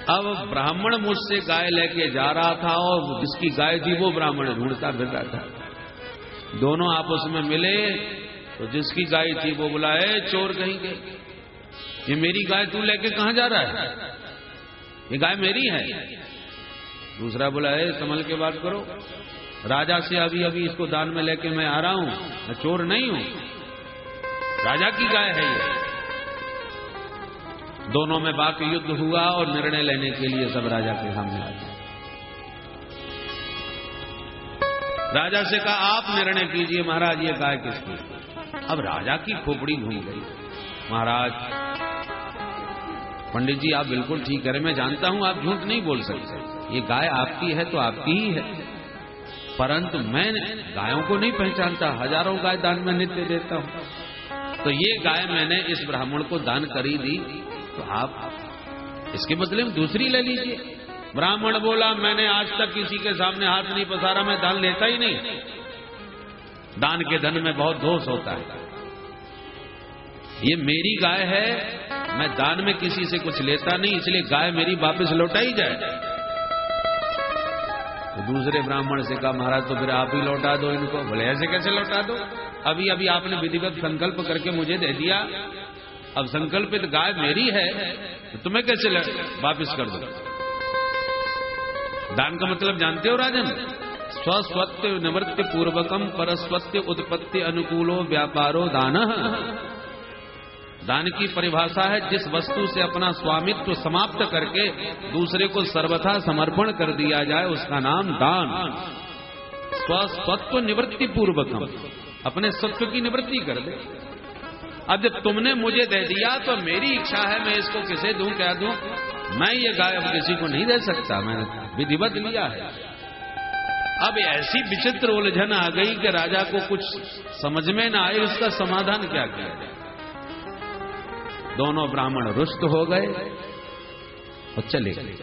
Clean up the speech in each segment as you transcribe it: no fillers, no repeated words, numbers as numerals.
अब ब्राह्मण मुझसे गाय लेके जा रहा था और जिसकी गाय थी वो ब्राह्मण ढूंढता फिर रहा था। दोनों आपस में मिले तो जिसकी गाय थी वो बोला, ए चोर कहीं के, ये मेरी गाय तू लेके कहां जा रहा है, ये गाय मेरी है। दूसरा बोला, ए संभल के बात करो, राजा से अभी अभी इसको दान में लेके मैं आ रहा हूं, मैं चोर नहीं हूं, राजा की गाय है ये। दोनों में बाकी युद्ध हुआ और निर्णय लेने के लिए सब राजा के सामने आ गए। राजा से कहा, आप निर्णय कीजिए महाराज, ये गाय किसकी। अब राजा की खोपड़ी घूम गई। महाराज, पंडित जी आप बिल्कुल ठीक करें, मैं जानता हूं आप झूठ नहीं बोल सकते, ये गाय आपकी है तो आपकी ही है, परंतु मैं गायों को नहीं पहचानता, हजारों गाय दान में नित्य देता हूं, तो ये गाय मैंने इस ब्राह्मण को दान करी दी, तो आप इसके बदले में दूसरी ले लीजिए। ब्राह्मण बोला, मैंने आज तक किसी के सामने हाथ नहीं पसारा, मैं दान लेता ही नहीं, दान के धन में बहुत दोष होता है, ये मेरी गाय है, मैं दान में किसी से कुछ लेता नहीं, इसलिए गाय मेरी वापस लौटाई जाए। तो दूसरे ब्राह्मण से कहा, महाराज तो फिर आप ही लौटा दो इनको। बोले, ऐसे कैसे लौटा दो, अभी अभी आपने विधिवत संकल्प करके मुझे दे दिया, अब संकल्पित गाय मेरी है तो तुम्हें कैसे वापस कर दो। दान का मतलब जानते हो राजन, स्वस्वत्व निवृत्ति पूर्वकम परस्वत्व उत्पत्ति अनुकूलो व्यापारो दान। दान की परिभाषा है जिस वस्तु से अपना स्वामित्व समाप्त करके दूसरे को सर्वथा समर्पण कर दिया जाए, उसका नाम दान। स्वस्वत्व निवृत्ति पूर्वकम, अपने सत्व की निवृत्ति कर दे। अब जब तुमने मुझे दे दिया तो मेरी इच्छा है मैं इसको किसे दूं, क्या दूं, मैं ये गाय अब किसी को नहीं दे सकता, मैंने विधिवत लिया है। अब ऐसी विचित्र उलझन आ गई कि राजा को कुछ समझ में ना आए उसका समाधान क्या किया जाए। दोनों ब्राह्मण रुष्ट हो गए और चले गए।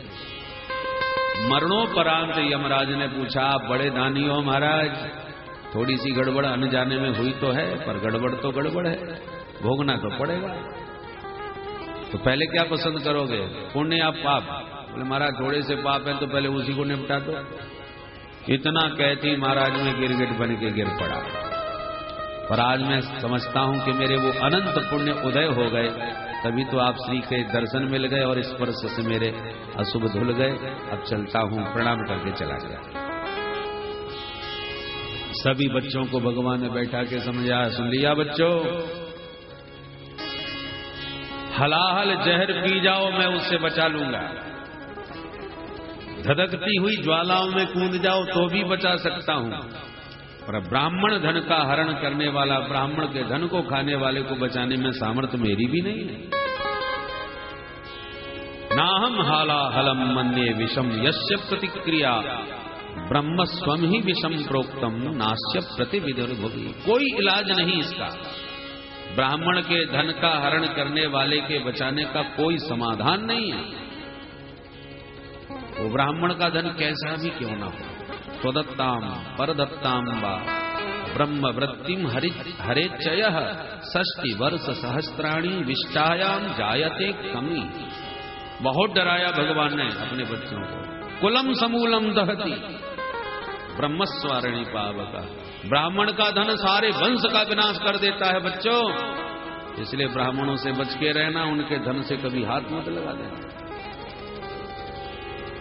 मरणोपरांत यमराज ने पूछा, आप बड़े दानी हो महाराज, थोड़ी सी गड़बड़ अनजाने में हुई तो है, पर गड़बड़ तो गड़बड़ है, भोगना तो पड़ेगा, तो पहले क्या पसंद करोगे, पुण्य या पाप। बोले, महाराज थोड़े से पाप है तो पहले उसी को निपटा दो। इतना कहती महाराज में गिरगिट बन के गिर पड़ा। पर आज मैं समझता हूं कि मेरे वो अनंत पुण्य उदय हो गए, तभी तो आप श्री के दर्शन मिल गए और स्पर्श से मेरे अशुभ धुल गए। अब चलता हूं, प्रणाम करके चला गया। सभी बच्चों को भगवान ने बैठा के समझाया, सुन लिया बच्चों, हलाहल जहर पी जाओ, मैं उससे बचा लूंगा, धधकती हुई ज्वालाओं में कूद जाओ तो भी बचा सकता हूं, पर ब्राह्मण धन का हरण करने वाला, ब्राह्मण के धन को खाने वाले को बचाने में सामर्थ्य मेरी भी नहीं है। नाहम हालाहलम मन्ये विषम यस्य प्रतिक्रिया ब्रह्म स्वम ही विषम प्रोक्तम नास्य प्रतिविधिर्भुवि। कोई इलाज नहीं इसका, ब्राह्मण के धन का हरण करने वाले के बचाने का कोई समाधान नहीं है। वो ब्राह्मण का धन कैसा भी क्यों ना हो, स्वदत्ताम परदत्ताम वा ब्रह्म वृत्तिम हरेच्चय षष्टि वर्ष सहस्त्राणी विष्टायाम जायते कमी। बहुत डराया भगवान ने अपने बच्चों को। कुलम समूलम दहती ब्रह्मस्वारिणी पावका, ब्राह्मण का धन सारे वंश का विनाश कर देता है बच्चों, इसलिए ब्राह्मणों से बच के रहना, उनके धन से कभी हाथ मत लगा देना।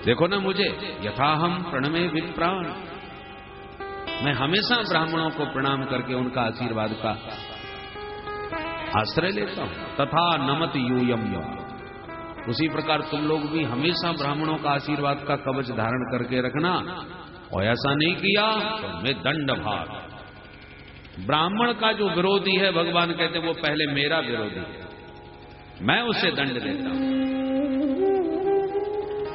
देखो ना मुझे, यथाहम प्रणमे विप्राण, मैं हमेशा ब्राह्मणों को प्रणाम करके उनका आशीर्वाद का आश्रय लेता हूं। तथा नमत यूयम, उसी प्रकार तुम लोग भी हमेशा ब्राह्मणों का आशीर्वाद का कवच धारण करके रखना, और ऐसा नहीं किया तो मैं दंड भाग। ब्राह्मण का जो विरोधी है, भगवान कहते हैं वो पहले मेरा विरोधी है, मैं उसे दंड देता हूं।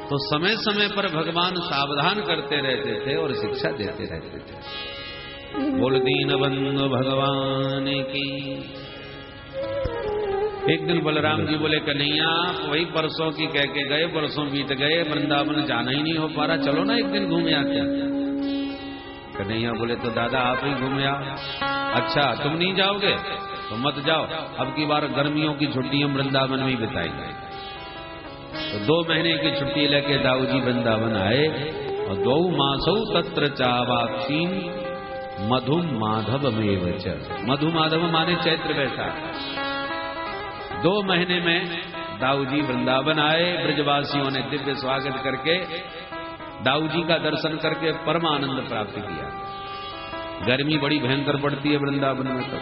तो समय समय पर भगवान सावधान करते रहते थे और शिक्षा देते रहते थे। बोल दीन बंधु भगवान की। एक दिन बलराम जी बोले, कन्हैया वही परसों की कह के गए, परसों बीत गए, वृंदावन जाना ही नहीं हो पा रहा, चलो ना एक दिन घूमे आते। कन्हैया बोले, तो दादा आप ही घूमे आओ। अच्छा तुम नहीं जाओगे तो मत जाओ, अब की बार गर्मियों की छुट्टियां वृंदावन में ही बिताएंगे। तो 2 महीने की छुट्टी लेके दाऊजी वृंदावन आए और 2 मासौ तत्र चावाक्षी मधुम माधव में च। मधु माधव माने चैत्र वैशाख। 2 महीने में दाऊजी वृंदावन आए। ब्रजवासियों ने दिव्य स्वागत करके दाऊजी का दर्शन करके परम आनंद प्राप्त किया। गर्मी बड़ी भयंकर पड़ती है वृंदावन में। तो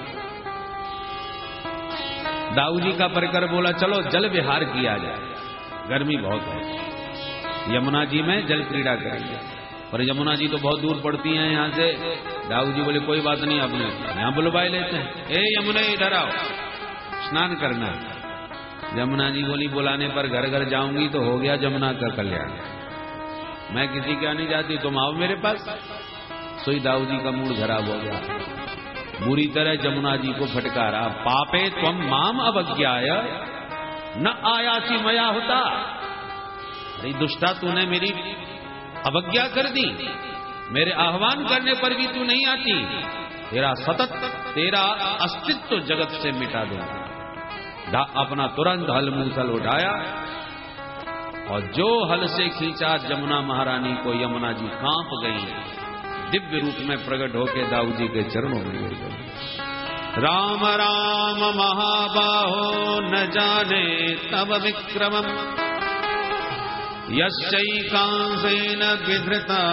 दाऊजी का परिकर बोला चलो जल विहार किया जाए, गर्मी बहुत है, यमुना जी में जल क्रीड़ा करेंगे। पर यमुना जी तो बहुत दूर पड़ती हैं यहाँ से। दाऊजी बोले कोई बात नहीं, अपने यहाँ बुलवाए लेते हैं। ए यमुना इधर आओ, स्नान करना। यमुना जी बोली बुलाने पर घर घर जाऊंगी तो हो गया जमुना का कल्याण, मैं किसी के नहीं जाती, तुम आओ मेरे पास। सोई दाऊजी का मूड खराब हो गया, बुरी तरह जमुना जी को फटकारा। पापे त्वम माम अवज्ञाय न आयासी मया होता। अरे दुष्टा, तूने मेरी अवज्ञा कर दी, मेरे आह्वान करने पर भी तू नहीं आती, तेरा अस्तित्व जगत से मिटा दूंगा। अपना तुरंत हल मूसल उठाया और जो हल से खींचा जमुना महारानी को, यमुना जी कांप गई, दिव्य रूप में प्रकट होकर दाऊजी के चरणों में गिर गई। राम राम महाबाहो न जाने तब विक्रमम्, यश्चैकांसेन विधृता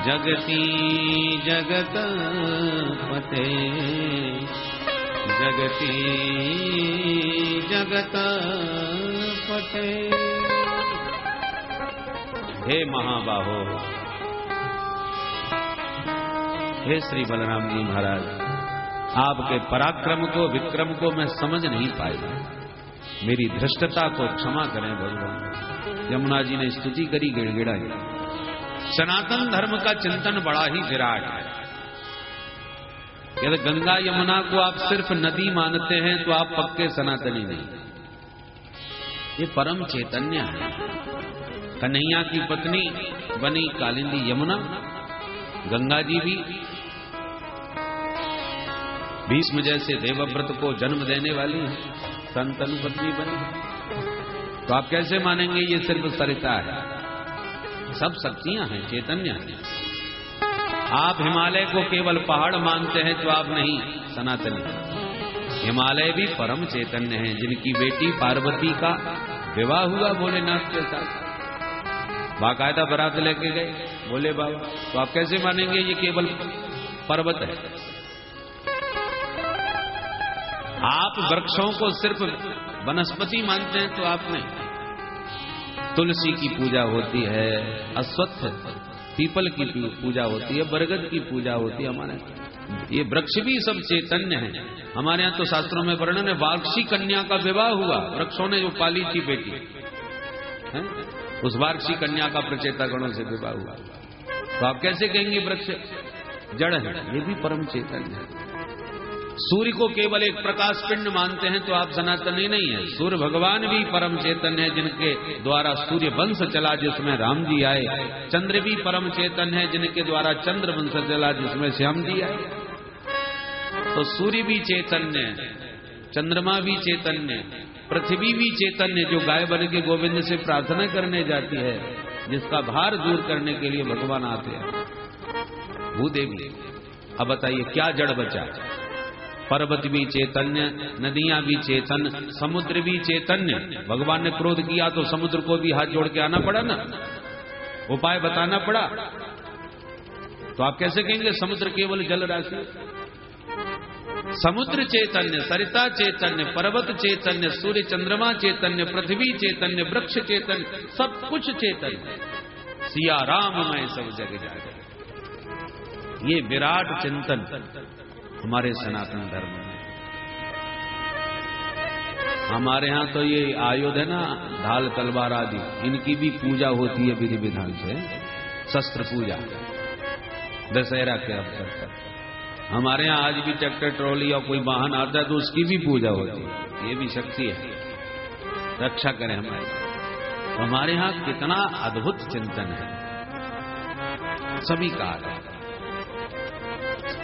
जगती जगत पते, जगती जगत पते। हे महाबाहो, हे श्री बलराम जी महाराज, आपके पराक्रम को, विक्रम को मैं समझ नहीं पाया, मेरी धृष्टता को क्षमा करें भगवान। यमुना जी ने स्तुति करी, गिड़गिड़ाई। सनातन धर्म का चिंतन बड़ा ही विराट है। यदि गंगा यमुना को आप सिर्फ नदी मानते हैं तो आप पक्के सनातनी नहीं। ये परम चैतन्य है। कन्हैया की पत्नी बनी कालिंदी यमुना, गंगा जी भी भीष्म जैसे देवव्रत को जन्म देने वाली है, संतनु पत्नी बनी। तो आप कैसे मानेंगे ये सिर्फ सरिता है? सब शक्तियां हैं, चैतन्य है। आप हिमालय को केवल पहाड़ मानते हैं तो आप नहीं सनातनी। हिमालय भी परम चैतन्य है, जिनकी बेटी पार्वती का विवाह हुआ भोलेनाथ के साथ, बाकायदा बारात लेके गए भोले बाबा। तो आप कैसे मानेंगे ये केवल पर्वत है? आप वृक्षों को सिर्फ वनस्पति मानते हैं तो आप नहीं। तुलसी की पूजा होती है, अश्वत्थ पीपल की पूजा होती है, बरगद की पूजा होती है। हमारे ये वृक्ष भी सब चैतन्य है। हमारे यहाँ तो शास्त्रों में वर्णन है, वार्षिक कन्या का विवाह हुआ, वृक्षों ने जो पाली थी बेटी है, उस वार्षिक कन्या का प्रचेता गणों से विवाह हुआ। तो आप कैसे कहेंगे वृक्ष जड़ है? ये भी परम चैतन्य है। सूर्य को केवल एक प्रकाश पिंड मानते हैं तो आप सनातनी नहीं है। सूर्य भगवान भी परम चैतन्य है, जिनके द्वारा सूर्य वंश चला, जिसमें राम जी आए। चंद्र भी परम चैतन्य है, जिनके द्वारा चंद्र वंश चला, जिसमें श्याम जी आए। तो सूर्य भी चैतन्य है, चंद्रमा भी चैतन्य, पृथ्वी भी चैतन्य, जो गाय बन के गोविंद से प्रार्थना करने जाती है, जिसका भार दूर करने के लिए भगवान आते हैं, भूदेवी। अब बताइए क्या जड़ बचा? पर्वत भी चैतन्य, नदियां भी चेतन, समुद्र भी चैतन्य। भगवान ने क्रोध किया तो समुद्र को भी हाथ जोड़ के आना पड़ा ना, उपाय बताना पड़ा। तो आप कैसे कहेंगे समुद्र केवल जल राशि? समुद्र चैतन्य, सरिता चैतन्य, पर्वत चैतन्य, सूर्य चंद्रमा चैतन्य, पृथ्वी चैतन्य, वृक्ष चैतन्य, सब कुछ चैतन्य। सिया राम मैं सब जग जागे। ये विराट चिंतन हमारे सनातन धर्म में। हमारे यहाँ तो ये आयुध है ना, ढाल तलवार आदि, इनकी भी पूजा होती है विधि विधान से, शस्त्र पूजा दशहरा के अवसर पर। हमारे यहाँ आज भी ट्रैक्टर ट्रॉली या कोई वाहन आता है तो उसकी भी पूजा होती है। ये भी शक्ति है, रक्षा करें हमारी। तो हमारे यहाँ कितना अद्भुत चिंतन है, सभी का है।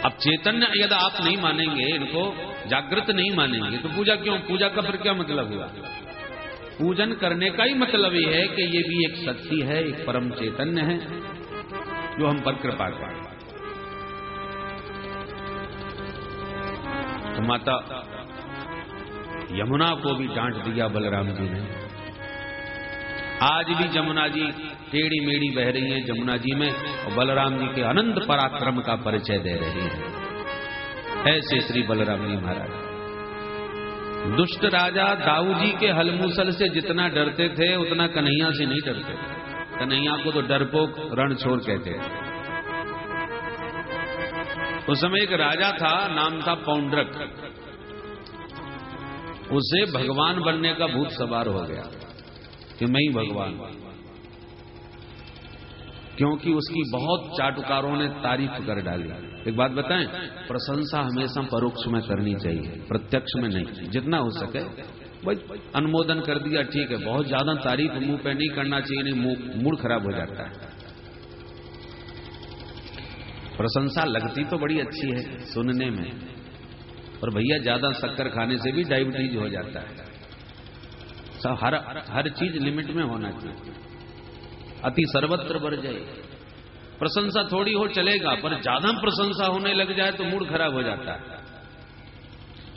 अब चैतन्य यदि आप नहीं मानेंगे, इनको जागृत नहीं मानेंगे, तो पूजा क्यों? पूजा का फिर क्या मतलब हुआ? पूजन करने का ही मतलब ये है कि ये भी एक शक्ति है, एक परम चैतन्य है जो हम पर कृपा करे। तो माता यमुना को भी डांट दिया बलराम जी ने। आज भी जमुना जी टेढ़ी मेढ़ी बह रही हैं जमुना जी में, और बलराम जी के अनंत पराक्रम का परिचय दे रही है। ऐसे श्री बलराम जी महाराज दुष्ट राजा दाऊ जी के हलमूसल से जितना डरते थे उतना कन्हैया से नहीं डरते थे। कन्हैया को तो डरपोक रणछोड़ कहते थे। उस समय एक राजा था, नाम था पौंड्रक। उसे भगवान बनने का भूत सवार हो गया कि मैं ही भगवान, क्योंकि उसकी बहुत चाटुकारों ने तारीफ कर डाली। एक बात बताएं, प्रशंसा हमेशा परोक्ष में करनी चाहिए, प्रत्यक्ष में नहीं। जितना हो सके भाई अनुमोदन कर दिया ठीक है, बहुत ज्यादा तारीफ मुंह पे नहीं करना चाहिए, नहीं मूड खराब हो जाता है। प्रशंसा लगती तो बड़ी अच्छी है सुनने में, और भैया ज्यादा शक्कर खाने से भी डायबिटीज हो जाता है। सब हर चीज लिमिट में होना चाहिए। अति सर्वत्र बढ़ जाए। प्रशंसा थोड़ी हो चलेगा, पर ज्यादा प्रशंसा होने लग जाए तो मूड खराब हो जाता है।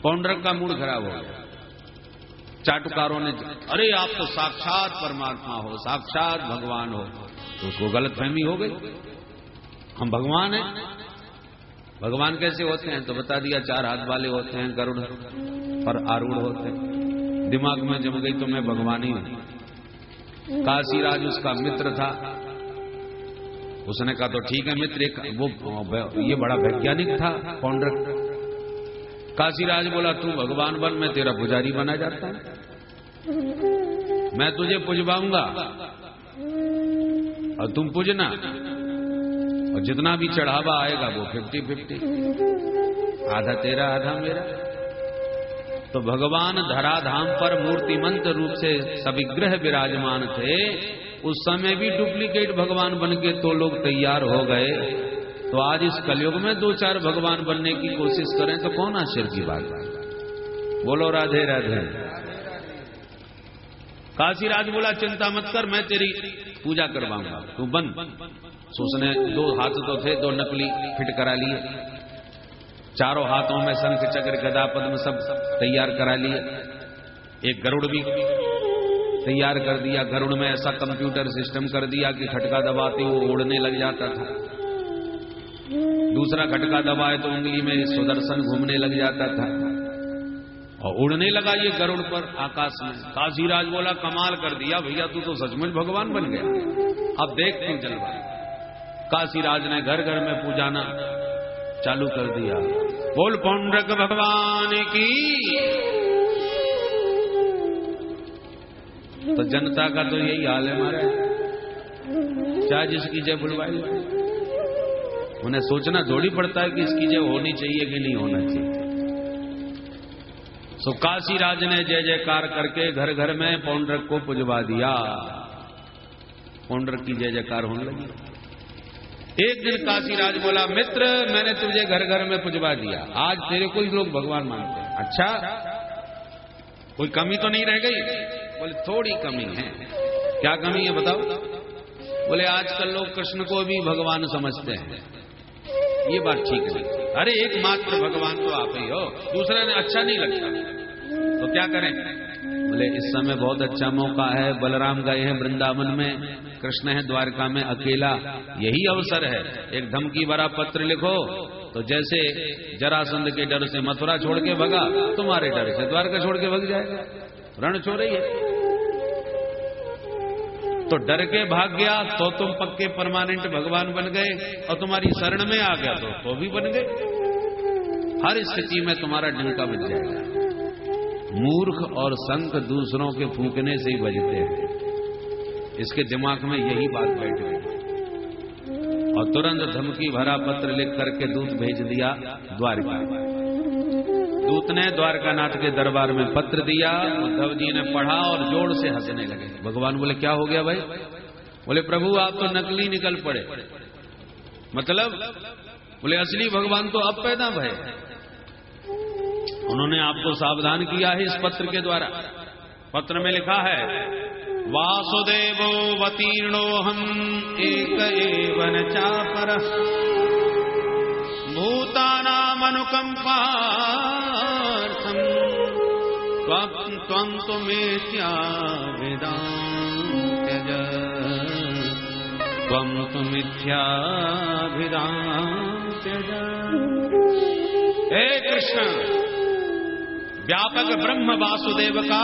पौंड्रक का मूड खराब हो गया। चाटुकारों ने अरे आप तो साक्षात परमात्मा हो, साक्षात भगवान हो, तो उसको गलतफहमी हो गई, हम भगवान हैं। भगवान कैसे होते हैं तो बता दिया, 4 हाथ वाले होते हैं, गरुड़ पर आरूढ़ होते हैं। दिमाग में जम गई तो मैं भगवान ही हूं। काशीराज उसका मित्र था, उसने कहा तो ठीक है मित्र, वो ये बड़ा वैज्ञानिक था पौंड्रक। काशीराज बोला तू भगवान बन, मैं तेरा पुजारी बना जाता हूं, मैं तुझे पुजवाऊंगा और तुम पूजना, और जितना भी चढ़ावा आएगा वो 50-50, आधा तेरा आधा मेरा। तो भगवान धराधाम पर मूर्तिमंत रूप से सविग्रह विराजमान थे। उस समय भी डुप्लीकेट भगवान बन के तो लोग तैयार हो गए, तो आज इस कलयुग में 2-4 भगवान बनने की कोशिश करें तो कौन आश्चर्य की बात है। बोलो राधे राधे। काशीराज बोला चिंता मत कर, मैं तेरी पूजा करवाऊंगा, तू बन। तो उसने 2 हाथ तो थे, 2 नकली फिट करा लिए, चारों हाथों में शंख चक्र गदा पद्म सब तैयार करा लिए। एक गरुड़ भी तैयार कर दिया। गरुड़ में ऐसा कंप्यूटर सिस्टम कर दिया कि खटका दबाते वो उड़ने लग जाता था। दूसरा खटका दबाए तो उंगली में सुदर्शन घूमने लग जाता था, और उड़ने लगा ये गरुड़ पर आकाश में। काशीराज बोला कमाल कर दिया भैया, तू तो सचमुच भगवान बन गया, अब देख तू जलवा। काशीराज ने घर घर में पूजाना चालू कर दिया। बोल पौंड्रक भगवान की। तो जनता का तो यही हाल है हमारे, चाहे जिसकी जय बुलवाई, उन्हें सोचना थोड़ी पड़ता है कि इसकी जय होनी चाहिए कि नहीं होना चाहिए। सो काशीराज ने जय जयकार करके घर घर में पौंड्रक को पुजवा दिया। पौंड्रक की जय जयकार होने लगी। एक दिन काशीराज बोला मित्र, मैंने तुझे घर घर में पुजवा दिया, आज तेरे को ही लोग भगवान मानते हैं। अच्छा, कोई कमी तो नहीं रह गई? बोले थोड़ी कमी है। क्या कमी है बताओ? बोले आजकल लोग कृष्ण को भी भगवान समझते हैं, ये बात ठीक नहीं। अरे एकमात्र भगवान तो आप ही हो, दूसरा ने अच्छा नहीं लगता, तो क्या करें? बोले इस समय बहुत अच्छा मौका है, बलराम गए हैं वृंदावन में, कृष्ण है द्वारका में अकेला, यही अवसर है। एक धमकी भरा पत्र लिखो, तो जैसे जरासंध के डर से मथुरा छोड़ के भगा, तुम्हारे डर से द्वारका छोड़ के भग जाएगा। रण छोड़ ही है तो डर के भाग गया तो तुम पक्के परमानेंट भगवान बन गए, और तुम्हारी शरण में आ गया तो भी बन गए। हर स्थिति में तुम्हारा डंका बज जाएगा। मूर्ख और शंख दूसरों के फूंकने से ही बजते हैं, इसके दिमाग में यही बात बैठ गई, और तुरंत धमकी भरा पत्र लिख करके दूत भेज दिया द्वारका। दूत ने द्वारकानाथ के दरबार में पत्र दिया, उद्धव जी ने पढ़ा और जोर से हंसने लगे। भगवान बोले क्या हो गया भाई? बोले प्रभु आप तो नकली निकल पड़े। मतलब? बोले असली भगवान तो अब पैदा भये। उन्होंने आपको सावधान किया है इस पत्र के द्वारा पत्र में लिखा है, वासुदेवो वतीर्णोऽहम् एक एव न चापरः भूतानामनुकंपार्थम् त्वं तु मिथ्याभिधां त्यज त्वं तु मिथ्याभिधां त्यज। हे कृष्ण, व्यापक ब्रह्म वासुदेव का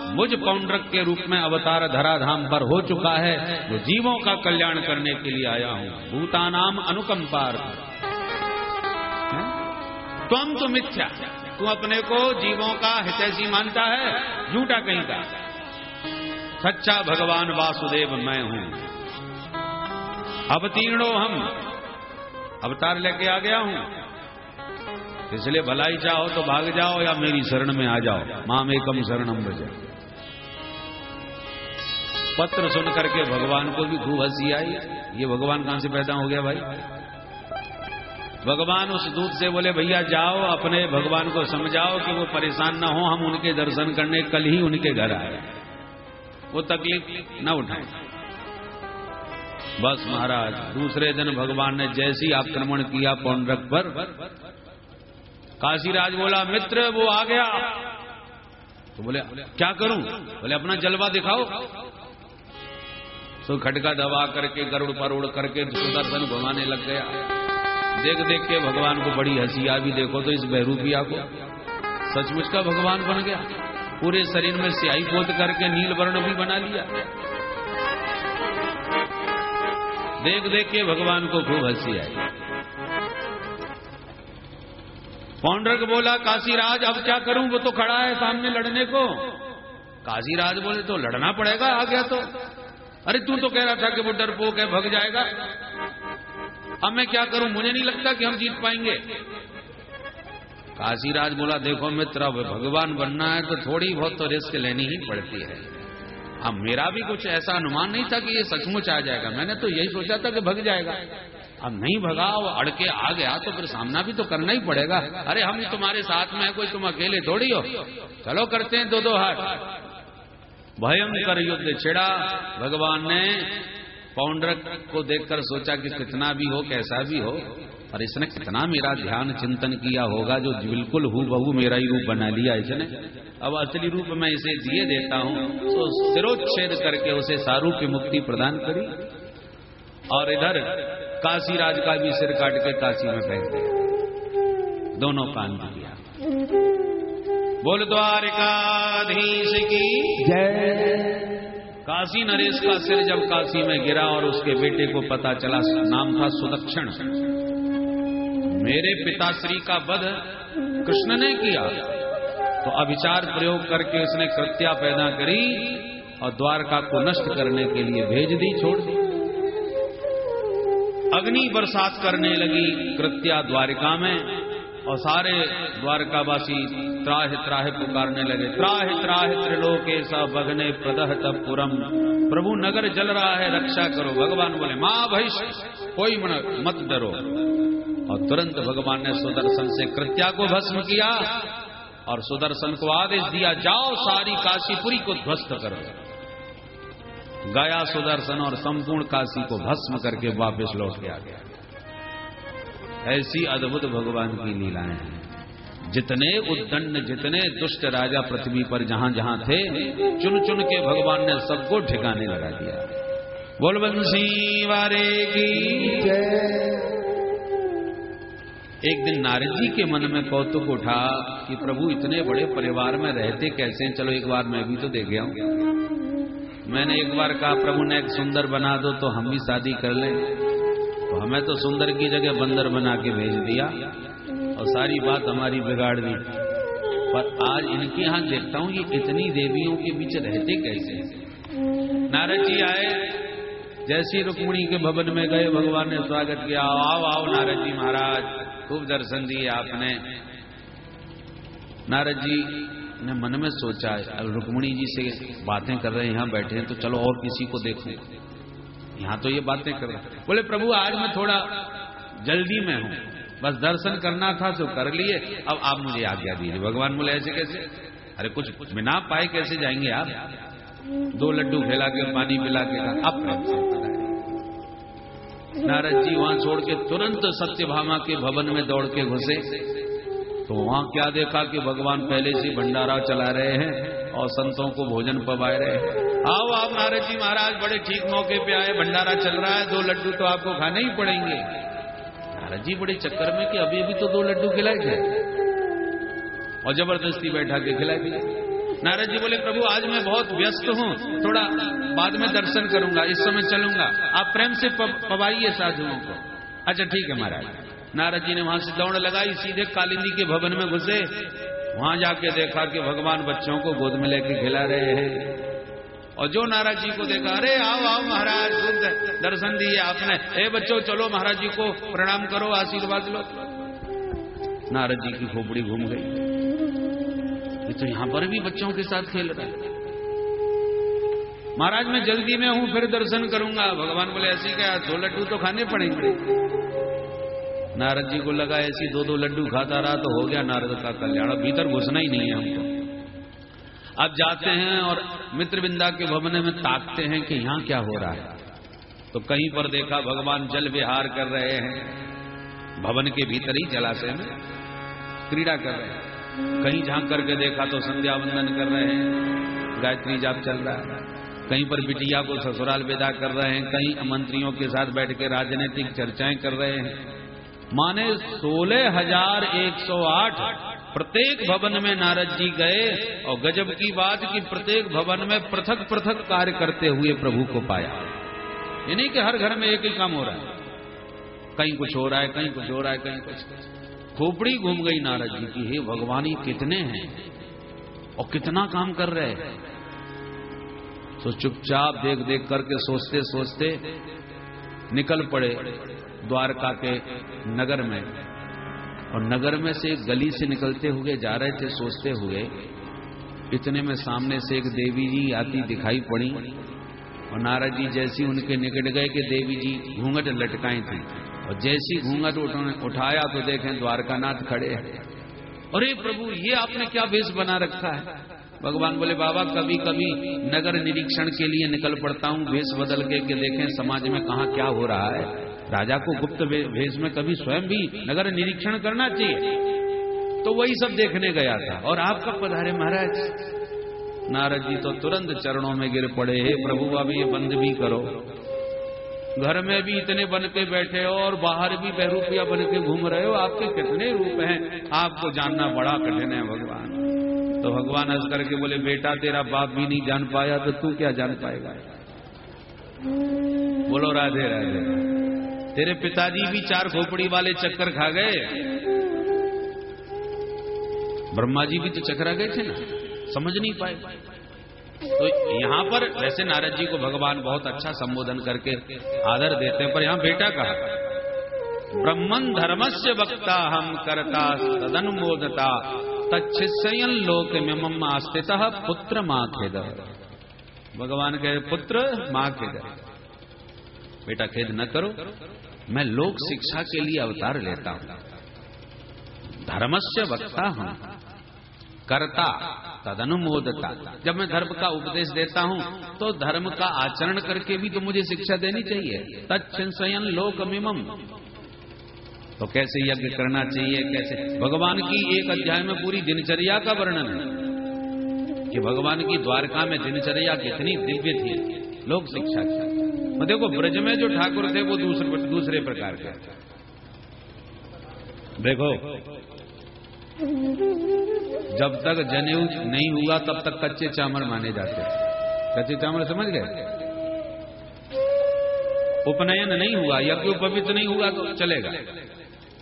मुझ पौंड्रक के रूप में अवतार धराधाम पर हो चुका है, जो जीवों का कल्याण करने के लिए आया हूं। भूतानाम अनुकंपार्थ त्वं तु मिथ्या, तू अपने को जीवों का हितैषी मानता है, झूठा कहीं का। सच्चा भगवान वासुदेव मैं हूं। अवतीर्णो हम, अवतार लेके आ गया हूं, इसलिए भलाई चाहो तो भाग जाओ या मेरी शरण में आ जाओ। माम एकम शरणम भज। पत्र सुन करके भगवान को भी खूब हंसी आई। ये भगवान कहां से पैदा हो गया भाई? भगवान उस दूत से बोले, भैया जाओ अपने भगवान को समझाओ कि वो परेशान ना हो, हम उनके दर्शन करने कल ही उनके घर आए, वो तकलीफ न उठाए। बस महाराज, दूसरे दिन भगवान ने जैसी आक्रमण किया पौंड्रक पर, काशीराज बोला, मित्र वो आ गया। तो बोले क्या करूं? बोले अपना जलवा दिखाओ। तो खटका दबा करके गरुड़ पर उड़ करके सुदर्शन घुमाने लग गया। देख देख के भगवान को बड़ी हंसी आ भी, देखो तो इस बहरूपिया को सचमुच का भगवान बन गया। पूरे शरीर में स्याही पोत करके नील वर्ण भी बना लिया। देख देख के भगवान को खूब हंसी आई। पौंड्रक बोला, काशीराज अब क्या करूं, वो तो खड़ा है सामने लड़ने को। काशीराज बोले, तो लड़ना पड़ेगा, आ गया तो। अरे तू तो कह रहा था कि वो डरपोक है, भग जाएगा। अब मैं क्या करूं, मुझे नहीं लगता कि हम जीत पाएंगे। काशीराज बोला, देखो मित्र, अब भगवान बनना है तो थोड़ी बहुत तो रिस्क लेनी ही पड़ती है। अब मेरा भी कुछ ऐसा अनुमान नहीं था कि ये सचमुच आ जाएगा। मैंने तो यही सोचा था कि भग जाएगा। अब नहीं भगा, वो अड़के आ गया तो फिर सामना भी तो करना ही पड़ेगा। अरे हम तुम्हारे साथ में है, कोई तुम अकेले थोड़ी हो। चलो करते हैं दो दो हाथ। भयंकर युद्ध छिड़ा। भगवान ने पौंड्रक को देखकर सोचा कि कितना भी हो, कैसा भी हो, और इसने कितना मेरा ध्यान चिंतन किया होगा, जो बिल्कुल हूबहू मेरा ही रूप बना लिया इसने। अब असली रूप मैं इसे दिए देता हूं। तो सिरोच्छेद करके उसे सारूप्य मुक्ति प्रदान करी, और इधर काशीराज का भी सिर काट के काशी में फेंक दिया। दोनों कान दिया। बोल द्वारिकाधीश की जय। काशी नरेश का सिर जब काशी में गिरा और उसके बेटे को पता चला, नाम था सुदक्षण, मेरे पिताश्री का वध कृष्ण ने किया, तो अभिचार प्रयोग करके उसने कृत्या पैदा करी और द्वारका को नष्ट करने के लिए भेज दी, छोड़ दी। अग्नि बरसात करने लगी कृत्या द्वारिका में, और सारे द्वारकावासी त्राहि त्राहि पुकारने लगे, त्राहि त्राहि त्रिलोकेश भगने प्रदहत पुरम। प्रभु नगर जल रहा है, रक्षा करो। भगवान बोले, मां भैष, कोई मत डरो। और तुरंत भगवान ने सुदर्शन से कृत्या को भस्म किया और सुदर्शन को आदेश दिया, जाओ सारी काशीपुरी को ध्वस्त करो। गया सुदर्शन और संपूर्ण काशी को भस्म करके वापस लौट के आ गया। ऐसी अद्भुत भगवान की लीलाएं हैं। जितने उद्दंड, जितने दुष्ट राजा पृथ्वी पर जहां जहां थे, चुन चुन के भगवान ने सबको ठिकाने लगा दिया। बोल बंसी वारे की जय। एक दिन नारद जी के मन में कौतुक उठा कि प्रभु इतने बड़े परिवार में रहते कैसे हैं, चलो एक बार मैं भी तो देख गया हूं। मैंने एक बार कहा, प्रभु ने एक सुंदर बना दो तो हम भी शादी कर लें। तो हमें तो सुंदर की जगह बंदर बना के भेज दिया और सारी बात हमारी बिगाड़ दी। पर आज इनके यहां देखता हूं, ये इतनी देवियों के बीच रहते कैसे। नारद जी आए, जैसी रुक्मिणी के भवन में गए, भगवान ने स्वागत किया, आओ आओ नारद जी महाराज, खूब दर्शन दिए आपने। नारद जी ने मन में सोचा, रुक्मिणी जी से बातें कर रहे हैं, यहां बैठे हैं, तो चलो और किसी को देखूं। यहां तो ये बातें कर रहे। बोले प्रभु आज मैं थोड़ा जल्दी में हूं, बस दर्शन करना था तो कर लिए, अब आप मुझे आज्ञा दीजिए। भगवान बोले ऐसे कैसे, अरे कुछ बिना पाए कैसे जाएंगे आप? 2 लड्डू खिला के पानी पिला के अब नारद जी वहां छोड़ के तुरंत सत्यभामा के भवन में दौड़ के घुसे तो वहां क्या देखा कि भगवान पहले से भंडारा चला रहे हैं और संतों को भोजन पवाए रहे हैं। आओ आप नारद जी महाराज, बड़े ठीक मौके पे आए, भंडारा चल रहा है, 2 लड्डू तो आपको खाने ही पड़ेंगे। नारद जी बड़े चक्कर में कि अभी तो 2 लड्डू खिलाए थे और जबरदस्ती बैठा के खिला दिया। नारद जी बोले प्रभु आज मैं बहुत व्यस्त हूँ, थोड़ा बाद में दर्शन करूंगा, इस समय चलूंगा, आप प्रेम से पवाइए साधुओं को। अच्छा ठीक है महाराज। नारद जी ने वहां से दौड़ लगाई, सीधे कालिंदी के भवन में घुसे। वहां जाके देखा कि भगवान बच्चों को गोद में लेके खिला रहे हैं और जो नारद जी को देखा, अरे आओ आओ महाराज, दर्शन दिए आपने, ए बच्चों चलो महाराज जी को प्रणाम करो, आशीर्वाद लो। नारद जी की खोपड़ी घूम गई, ये तो यहां पर भी बच्चों के साथ खेल रहे हैं। महाराज मैं जल्दी में हूं, फिर दर्शन करूंगा। भगवान बोले ऐसी क्या, 2 लड्डू तो खाने पड़ेंगे। नारद जी को लगा ऐसी 2-2 लड्डू खाता रहा तो हो गया नारद का कल्याण, अब भीतर घुसना ही नहीं है हमको। अब जाते हैं और मित्रविंदा के भवन में ताकते हैं कि यहां क्या हो रहा है। तो कहीं पर देखा भगवान जल विहार कर रहे हैं, भवन के भीतर ही जलाशय में क्रीड़ा कर रहे हैं। कहीं झांक करके देखा तो संध्या वंदन कर रहे हैं, गायत्री जाप चल रहा है। कहीं पर बिटिया को ससुराल विदा कर रहे हैं, कहीं मंत्रियों के साथ बैठ के राजनीतिक चर्चाएं कर रहे हैं। माने 16,108 प्रत्येक भवन में नारद जी गए और गजब की बात कि प्रत्येक भवन में पृथक पृथक कार्य करते हुए प्रभु को पाया। ये नहीं कि हर घर में एक ही काम हो रहा है, कहीं कुछ हो रहा है, कहीं कुछ हो रहा है, कहीं कुछ। खोपड़ी घूम गई नारद जी की, हे भगवान ये कितने हैं और कितना काम कर रहे हैं। तो चुपचाप देख देख करके सोचते सोचते निकल पड़े द्वारका के नगर में। और नगर में से एक गली से निकलते हुए जा रहे थे सोचते हुए, इतने में सामने से एक देवी जी आती दिखाई पड़ी और नारद जी जैसी उनके निकट गए कि देवी जी घूंघट लटकाई थी और जैसी घूंघट उठाया तो देखें द्वारकानाथ खड़े हैं। अरे प्रभु ये आपने क्या वेश बना रखा है? भगवान बोले बाबा कभी कभी नगर निरीक्षण के लिए निकल पड़ता हूँ वेश बदल के देखें समाज में कहाँ क्या हो रहा है। राजा को गुप्त वेश में कभी स्वयं भी नगर निरीक्षण करना चाहिए। तो वही सब देखने गया था और आप कब पधारे महाराज? नारद जी तो तुरंत चरणों में गिर पड़े, हे प्रभु अब ये बंद भी करो, घर में भी इतने बन के बैठे हो और बाहर भी बहरूपिया बन के घूम रहे हो, आपके कितने रूप हैं, आपको जानना बड़ा कठिन है भगवान। तो भगवान हंस करके बोले बेटा तेरा बाप भी नहीं जान पाया तो तू क्या जान पाएगा। बोलो राधे राधे। तेरे पिताजी भी 4 खोपड़ी वाले चक्कर खा गए, ब्रह्मा जी भी तो चकरा गए थे ना, समझ नहीं पाए। तो यहां पर वैसे नारद जी को भगवान बहुत अच्छा संबोधन करके आदर देते हैं, पर यहां बेटा कहा ब्रह्मन धर्मस्य वक्ता हम करता तदनुमोदता तच्छिष्यन लोक में मम आस्थित पुत्र मां खेद। भगवान कहे पुत्र मां खेद, बेटा खेद न करो, मैं लोक शिक्षा के लिए अवतार लेता हूं। धर्मस्य वक्ता हूं करता तदनुमोदता, जब मैं धर्म का उपदेश देता हूं तो धर्म का आचरण करके भी तो मुझे शिक्षा देनी चाहिए। तच्छिष्यन लोकमिमम्, तो कैसे यज्ञ करना चाहिए, कैसे भगवान की एक अध्याय में पूरी दिनचर्या का वर्णन है कि भगवान की द्वारका में दिनचर्या कितनी दिव्य थी, लोक शिक्षा की। देखो ब्रज में जो ठाकुर थे वो दूसरे प्रकार के। देखो जब तक जनेऊ नहीं हुआ तब तक कच्चे चावल माने जाते। कच्चे चावल समझ गए? उपनयन नहीं हुआ, यज्ञ उपवित नहीं हुआ तो चलेगा,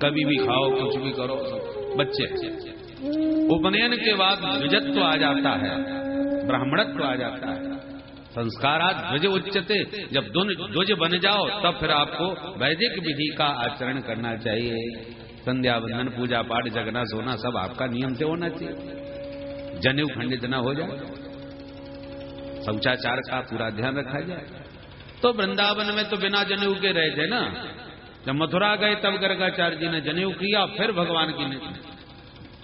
कभी भी खाओ कुछ भी करो बच्चे। उपनयन के बाद द्विजत्व आ जाता है, ब्राह्मणत्व आ जाता है, संस्कारात् ध्वज उच्यते। जब ध्वज बन जाओ तब फिर आपको वैदिक विधि का आचरण करना चाहिए। संध्या वंदन पूजा पाठ जगना सोना सब आपका नियम से होना चाहिए, जनेऊ खंडित न हो जाए, शौचाचार का पूरा ध्यान रखा जाए। तो वृंदावन में तो बिना जनेऊ के रहे थे ना, जब मथुरा गए तब गर्गाचार्य जी ने जनेऊ किया, फिर भगवान की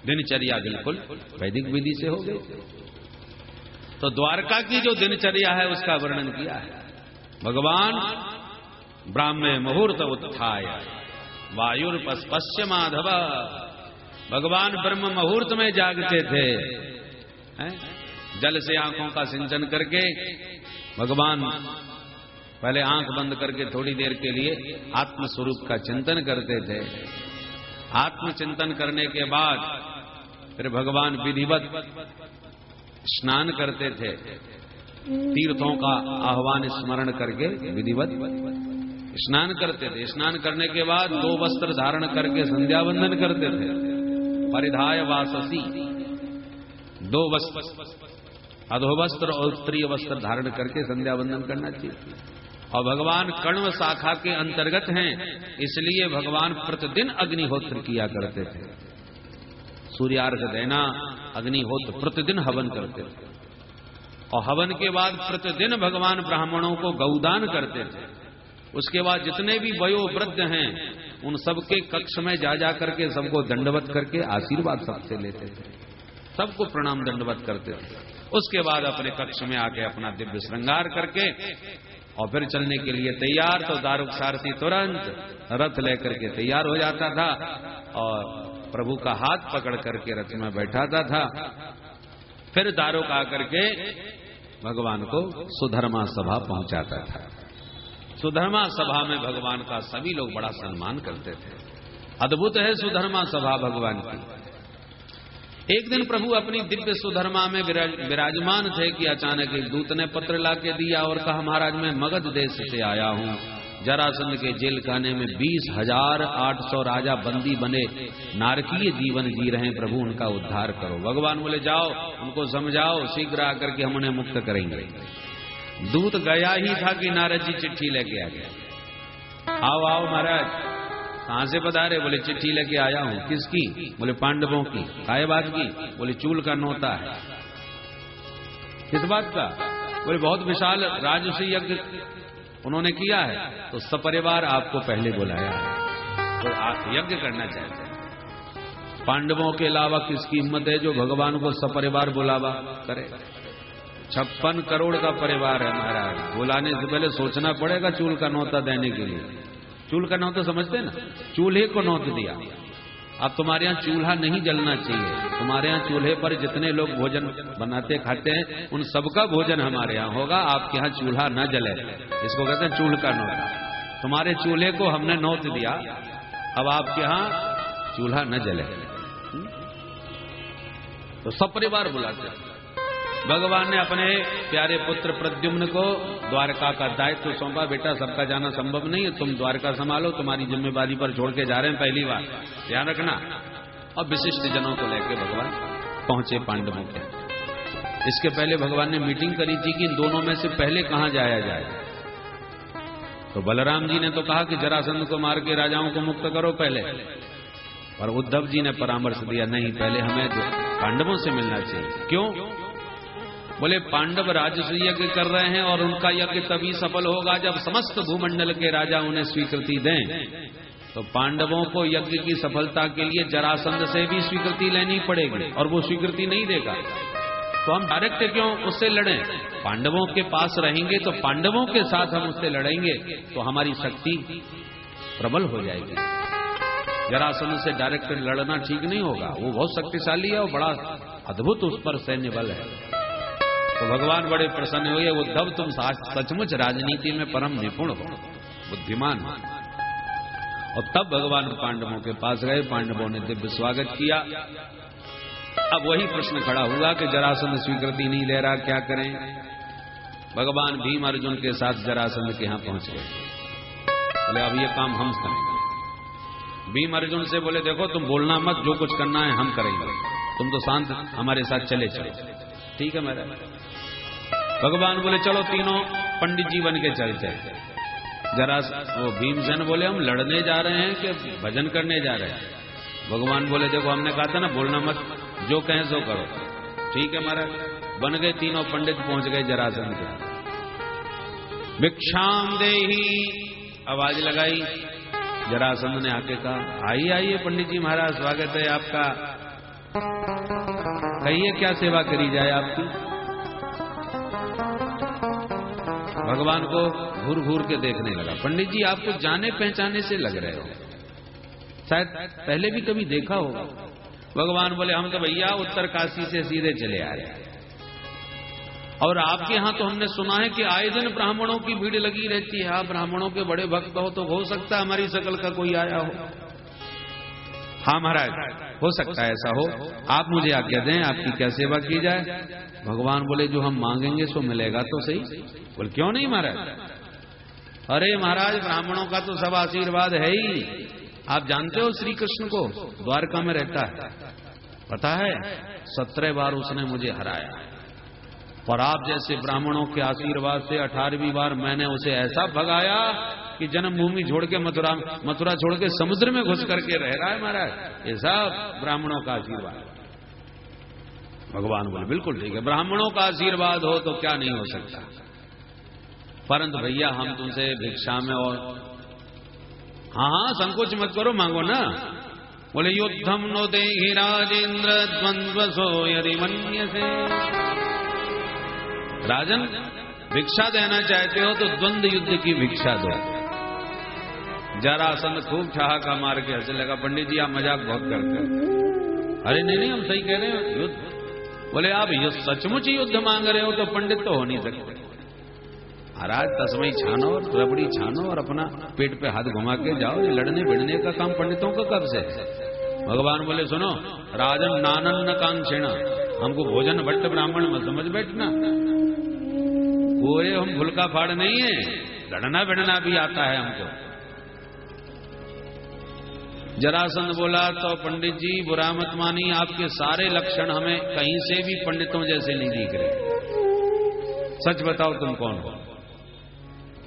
दिनचर्या बिल्कुल वैदिक विधि से हो गई। तो द्वारका की जो दिनचर्या है उसका वर्णन किया है। भगवान ब्राह्मे मुहूर्त उत्थाय वायुर्पश्य माधव, भगवान ब्रह्म मुहूर्त में जागते थे, जल से आंखों का सिंचन करके भगवान पहले आंख बंद करके थोड़ी देर के लिए आत्म स्वरूप का चिंतन करते थे। आत्म चिंतन करने के बाद फिर भगवान विधिवत स्नान करते थे, तीर्थों का आह्वान स्मरण करके विधिवत स्नान करते थे। स्नान करने के बाद 2 वस्त्र धारण करके संध्या वंदन करते थे। परिधाय वाससी, 2 वस्त्र, अधोवस्त्र और उत्तरीय वस्त्र धारण करके संध्या वंदन करना चाहिए। और भगवान कण्व शाखा के अंतर्गत हैं, इसलिए भगवान प्रतिदिन अग्निहोत्र किया करते थे। सूर्यार्घ देना, अग्निहोत्र, प्रतिदिन हवन करते थे। और हवन के बाद प्रतिदिन भगवान ब्राह्मणों को गौदान करते थे। उसके बाद जितने भी वयोवृद्ध हैं उन सबके कक्ष में जा करके सबको दंडवत करके आशीर्वाद सबसे लेते थे, सबको प्रणाम दंडवत करते थे। उसके बाद अपने कक्ष में आके अपना दिव्य श्रृंगार करके और फिर चलने के लिए तैयार। तो दारुक सारथी तुरंत रथ लेकर के तैयार हो जाता था और प्रभु का हाथ पकड़ करके रथ में बैठाता था। फिर दारुक आकर के भगवान को सुधर्मा सभा पहुंचाता था। सुधर्मा सभा में भगवान का सभी लोग बड़ा सम्मान करते थे। अद्भुत है सुधर्मा सभा भगवान की। एक दिन प्रभु अपनी दिव्य सुधर्मा में विराजमान थे कि अचानक एक दूत ने पत्र लाके दिया और कहा, महाराज मैं मगध देश से आया हूं, जरासंध के जेल खाने में 20,800 राजा बंदी बने नारकीय जीवन जी रहे हैं, प्रभु उनका उद्धार करो। भगवान बोले जाओ उनको समझाओ, शीघ्र आकर के हम उन्हें मुक्त करेंगे। दूत गया ही था कि नारद जी चिट्ठी लेके आ गया। आओ आओ महाराज, कहां से पधारे? बोले चिट्ठी लेके आया हूं। किसकी? बोले पांडवों की। काय बात की? बोले चूल का नोता है। किस बात का? बोले बहुत विशाल राजसी यज्ञ उन्होंने किया है, तो सपरिवार आपको पहले बुलाया है, तो आप यज्ञ करना चाहते हैं। पांडवों के अलावा किसकी हिम्मत है जो भगवान को सपरिवार बुलावा करे? 56 करोड़ का परिवार है महाराज, बुलाने से पहले सोचना पड़ेगा चूल का नौता देने के लिए। चूल का नौता समझते हैं ना, चूल्हे को नौत दिया। अब तुम्हारे यहाँ चूल्हा नहीं जलना चाहिए, तुम्हारे यहाँ चूल्हे पर जितने लोग भोजन बनाते खाते हैं उन सबका भोजन हमारे यहाँ होगा, आपके यहाँ चूल्हा न जले, इसको कहते हैं चूल का नौता। तुम्हारे चूल्हे को हमने नौत दिया, अब आपके यहाँ चूल्हा न जले। तो सब परिवार बुलाते हैं। भगवान ने अपने प्यारे पुत्र प्रद्युम्न को द्वारका का दायित्व सौंपा, बेटा सबका जाना संभव नहीं है, तुम द्वारका संभालो, तुम्हारी जिम्मेदारी पर छोड़ के जा रहे हैं, पहली बार ध्यान रखना। और विशिष्ट जनों को लेकर भगवान पहुंचे पांडवों के। इसके पहले भगवान ने मीटिंग करी थी कि इन दोनों में से पहले कहां जाया जाए। तो बलराम जी ने तो कहा कि जरासंध को मार के राजाओं को मुक्त करो पहले, और उद्धव जी ने परामर्श दिया नहीं, पहले हमें पांडवों से मिलना चाहिए। क्यों? बोले पांडव राजसूय यज्ञ कर रहे हैं और उनका यज्ञ तभी सफल होगा जब समस्त भूमंडल के राजा उन्हें स्वीकृति दें। तो पांडवों को यज्ञ की सफलता के लिए जरासंध से भी स्वीकृति लेनी पड़ेगी, और वो स्वीकृति नहीं देगा तो हम डायरेक्ट क्यों उससे लड़ें? पांडवों के पास रहेंगे तो पांडवों के साथ हम उससे लड़ेंगे तो हमारी शक्ति प्रबल हो जाएगी। जरासंध से डायरेक्ट लड़ना ठीक नहीं होगा, वो बहुत शक्तिशाली है और बड़ा अद्भुत उस पर सैन्य बल है। तो भगवान बड़े प्रसन्न हुए, उद्धव तुम सचमुच राजनीति में परम निपुण हो, बुद्धिमान हो। और तब भगवान पांडवों के पास गए, पांडवों ने दिव्य स्वागत किया। अब वही प्रश्न खड़ा हुआ कि जरासंध स्वीकृति नहीं ले रहा, क्या करें? भगवान भीम अर्जुन के साथ जरासंध के यहां पहुंच गए। बोले अब ये काम हम करेंगे। भीम अर्जुन से बोले देखो तुम बोलना मत, जो कुछ करना है हम करेंगे, तुम तो शांत हमारे साथ चले चलो। ठीक है मेरा। भगवान बोले चलो तीनों पंडित जी बन के चलते हैं। जरा वो भीमसेन बोले हम लड़ने जा रहे हैं कि भजन करने जा रहे हैं? भगवान बोले देखो हमने कहा था ना बोलना मत, जो कहें सो करो। ठीक है महाराज, बन गए तीनों पंडित, पहुंच गए जरासंध के। भिक्षाम देही आवाज लगाई। जरासंध ने आके कहा आइए आइए पंडित जी महाराज, स्वागत है आपका, कहिए क्या सेवा करी जाए आपकी। भगवान को घूर घूर के देखने लगा। पंडित जी आपको जाने पहचाने से लग रहे हो, शायद पहले भी कभी देखा होगा। भगवान बोले हम तो भैया उत्तर काशी से सीधे चले आ रहे हैं, और आपके यहां तो हमने सुना है कि आए दिन ब्राह्मणों की भीड़ लगी रहती है। आप ब्राह्मणों के बड़े भक्त हो, तो हो सकता है हमारी शकल का कोई आया हो। हाँ महाराज, हो सकता है ऐसा हो। आप मुझे आज्ञा दें, आपकी क्या सेवा की जाए। भगवान बोले जो हम मांगेंगे सो मिलेगा तो सही। बोले क्यों नहीं महाराज। अरे महाराज ब्राह्मणों का तो सब आशीर्वाद है ही। आप जानते हो श्री कृष्ण को, द्वारका में रहता है, पता है 17 बार उसने मुझे हराया, और आप जैसे ब्राह्मणों के आशीर्वाद से 18वीं बार मैंने उसे ऐसा भगाया कि जन्मभूमि छोड़ के मथुरा छोड़ के समुद्र में घुस करके रह रहा है महाराज। ये सब ब्राह्मणों का आशीर्वाद। भगवान बोले बिल्कुल ठीक है, ब्राह्मणों का आशीर्वाद हो तो क्या नहीं हो सकता, परंतु भैया हम तुमसे भिक्षा में और हाँ संकोच मत करो, मांगो ना। बोले युद्धम नो देहि राजेंद्र द्वंद्वसो यदि मन्यसे। राजन भिक्षा देना चाहते हो तो द्वंद्व युद्ध की भिक्षा दो। जरासंध खूब ठहाका मार के हंसने लगा। पंडित जी आप मजाक बहुत करते हैं। अरे नहीं हम सही कह रहे हैं, युद्ध। बोले आप सचमुच युद्ध मांग रहे हो तो पंडित तो हो नहीं सकते। महाराज तस्मई छानो और रबड़ी छानो और अपना पेट पे हाथ घुमा के जाओ। ये लड़ने भिड़ने का काम पंडितों का कब से है। भगवान बोले सुनो राजन नानन्न कांक्षेण, हमको भोजन भट्ट ब्राह्मण मत समझ बैठना। कोई हम फुलका फाड़ नहीं है, लड़ना भिड़ना भी आता है हमको। जरासंध बोला तो पंडित जी बुरा मत मानी, आपके सारे लक्षण हमें कहीं से भी पंडितों जैसे नहीं दिख रहे। सच बताओ तुम कौन हो।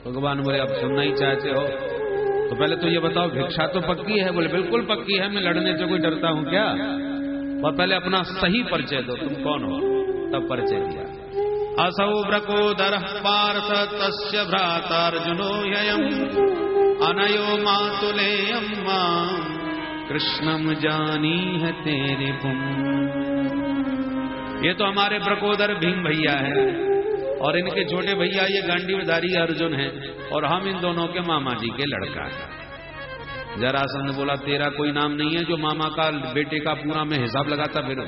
भगवान बोले अब सुनना ही चाहते हो तो पहले तो ये बताओ भिक्षा तो पक्की है। बोले बिल्कुल पक्की है, मैं लड़ने से कोई डरता हूं क्या। और पहले अपना सही परिचय दो, तुम कौन हो। तब परिचय दिया। असौ ब्रकोदर पार्थ तस्य भ्रातार्जुनो ह्ययम् अनयो मातुलेयम् मां कृष्णम जानीह तेरे पुम। ये तो हमारे ब्रकोदर भीम भैया है, और इनके छोटे भैया ये गांडीवधारी अर्जुन हैं, और हम इन दोनों के मामा जी के लड़का है। जरासंध बोला तेरा कोई नाम नहीं है जो मामा का बेटे का पूरा में हिसाब लगाता फिरो,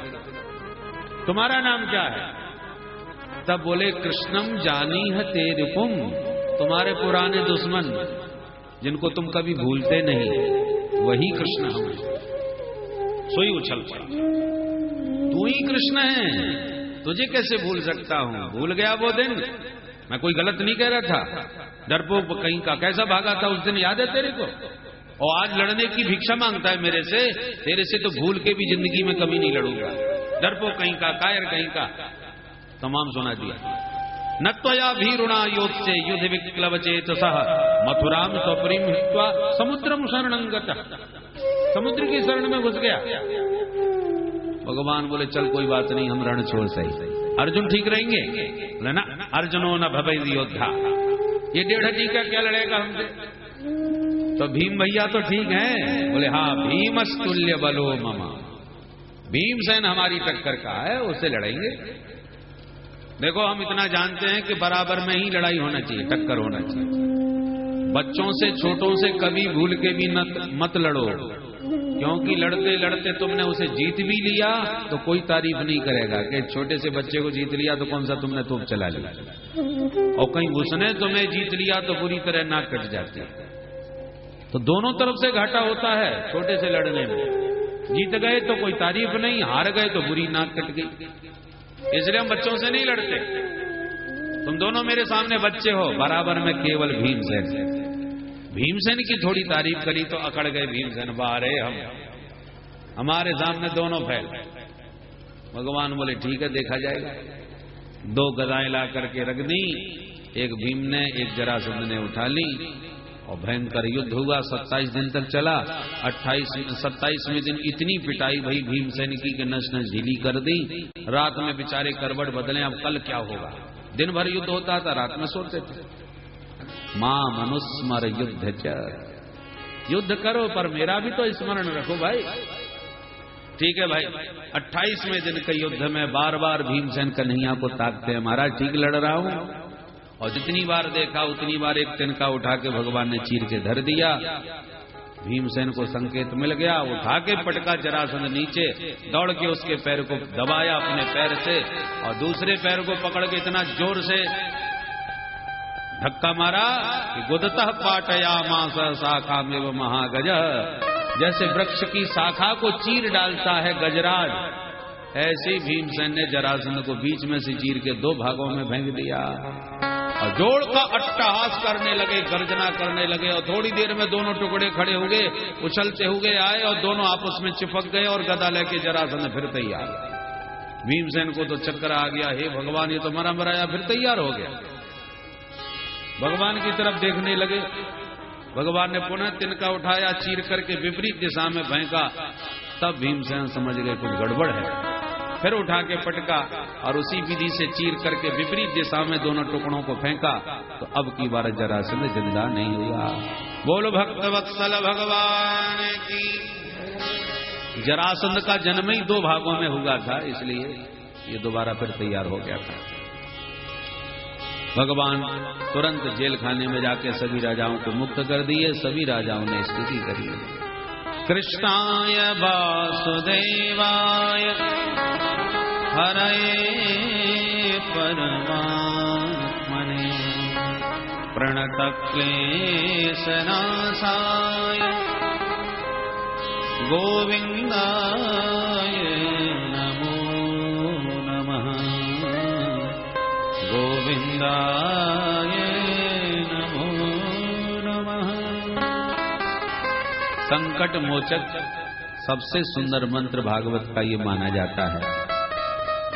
तुम्हारा नाम क्या है। तब बोले कृष्णम जानी है तेरे पुम, तुम्हारे पुराने दुश्मन जिनको तुम कभी भूलते नहीं वही कृष्ण हमें। सोई उछल पड़ा, तू ही कृष्ण है, तुझे कैसे भूल सकता हूं। भूल गया वो दिन, मैं कोई गलत नहीं कह रहा था। डरपोक कहीं का कैसा भागा था उस दिन, याद है तेरे को। और आज लड़ने की भिक्षा मांगता है मेरे से। तेरे से तो भूल के भी जिंदगी में कभी नहीं लड़ूंगा। डरपोक कहीं का, कायर कहीं का। तमाम सुना दिया। न त्वया भीरुणा योत्से युद्ध विक्लव चेतसः मथुराम स्वपरिम हित्वा समुद्रम शरणं गतः। समुद्र की शरण में घुस गया। भगवान बोले चल कोई बात नहीं, हम रण छोड़ सही। अर्जुन ठीक रहेंगे। बोले ना अर्जुनो न भवै योद्धा, ये 1.5 का क्या लड़ेगा हमसे। तो भीम भैया तो ठीक है। बोले हाँ भीमस्तुल्य बलो मम, भीमसेन हमारी टक्कर का है, उससे लड़ेंगे। देखो हम इतना जानते हैं कि बराबर में ही लड़ाई होना चाहिए, टक्कर होना चाहिए। बच्चों से छोटों से कभी भूल के भी मत लड़ो, क्योंकि लड़ते लड़ते तुमने उसे जीत भी लिया तो कोई तारीफ नहीं करेगा कि छोटे से बच्चे को जीत लिया तो कौन सा तुमने तोप चला लिया। और कहीं उसने तुम्हें जीत लिया तो बुरी तरह नाक कट जाती है। तो दोनों तरफ से घाटा होता है छोटे से लड़ने में। जीत गए तो कोई तारीफ नहीं, हार गए तो बुरी नाक कट गई। इसलिए हम बच्चों से नहीं लड़ते। तुम दोनों मेरे सामने बच्चे हो, बराबर में केवल भीमसेन। भीमसेन की थोड़ी तारीफ करी तो अकड़ गए भीमसेन, बारे हमारे सामने दोनों फैल। भगवान बोले ठीक है देखा जाएगा। 2 गदाएं ला करके रख दी, एक भीम ने एक जरासंध ने उठा ली और भयंकर युद्ध हुआ। 27 दिन तक चला। 27वें दिन इतनी पिटाई भई भीमसेन की कि नस नस ढीली कर दी। रात में बेचारे करवट बदले, अब कल क्या होगा। दिन भर युद्ध होता था, रात में सोते थे। मां मनुस्मर युद्ध च, युद्ध करो पर मेरा भी तो स्मरण रखो भाई। ठीक है भाई, 28वें दिन के युद्ध में बार बार भीमसेन कन्हैया को ताकते हैं, महाराज ठीक लड़ रहा हूं। और जितनी बार देखा उतनी बार एक तिनका उठा के भगवान ने चीर के धर दिया। भीमसेन को संकेत मिल गया, उठा के पटका जरासंध नीचे, दौड़ के उसके पैर को दबाया अपने पैर से और दूसरे पैर को पकड़ के इतना जोर से धक्का मारा कि गुदतः पाटया मास शाखा में वो महागज, जैसे वृक्ष की शाखा को चीर डालता है गजराज, ऐसे भीमसेन ने जरासंध को बीच में से चीर के 2 भागों में फेंक दिया और जोड़ का अट्टहास करने लगे, गर्जना करने लगे। और थोड़ी देर में दोनों टुकड़े खड़े हो गए, उछलते हुए आए और दोनों आपस में चिपक गए और गदा लेके जरासंध फिर तैयार। भीमसेन को तो चक्कर आ गया, हे भगवान ये तो मरा मराया फिर तैयार हो गया। भगवान की तरफ देखने लगे, भगवान ने पुनः तिनका उठाया, चीर करके विपरीत दिशा में फेंका। तब भीमसेन समझ गए कुछ गड़बड़ है, फिर उठा के पटका और उसी विधि से चीर करके विपरीत दिशा में दोनों टुकड़ों को फेंका। तो अब की बार जरासंध जिंदा नहीं हुआ। बोलो भक्त वत्सल भगवान की। जरासंध का जन्म ही 2 भागों में हुआ था, इसलिए ये दोबारा फिर तैयार हो गया था। भगवान तुरंत जेल खाने में जाके सभी राजाओं को मुक्त कर दिए। सभी राजाओं ने स्तुति करी, कृष्णाय वासुदेवाय हरये परमात्मने प्रणतक्लेशनाशाय गोविन्दाय नमो नमः, गोविन्दाय नमो नमः। संकट मोचक सबसे सुंदर मंत्र भागवत का ये माना जाता है।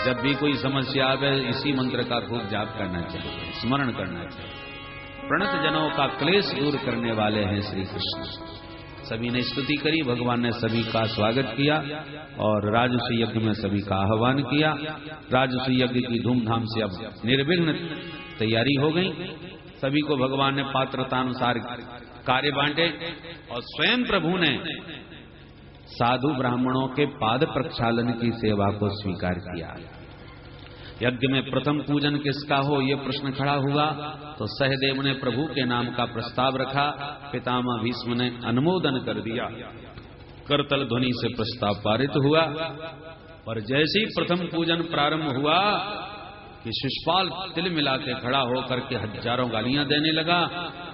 जब भी कोई समस्या आवे इसी मंत्र का खूब जाप करना चाहिए, स्मरण करना चाहिए। प्रणत जनों का क्लेश दूर करने वाले हैं श्री कृष्ण। सभी ने स्तुति करी, भगवान ने सभी का स्वागत किया और राजसूय यज्ञ में सभी का आह्वान किया। राजसूय यज्ञ की धूमधाम से अब निर्विघ्न तैयारी हो गई। सभी को भगवान ने पात्रतानुसार कार्य बांटे और स्वयं प्रभु ने साधु ब्राह्मणों के पाद प्रक्षालन की सेवा को स्वीकार किया। यज्ञ में प्रथम पूजन किसका हो यह प्रश्न खड़ा हुआ तो सहदेव ने प्रभु के नाम का प्रस्ताव रखा। पितामह भीष्म ने अनुमोदन कर दिया। करतल ध्वनि से प्रस्ताव पारित हुआ और जैसे ही प्रथम पूजन प्रारंभ हुआ कि शिशुपाल तिल मिला के खड़ा होकर के हजारों गालियां देने लगा।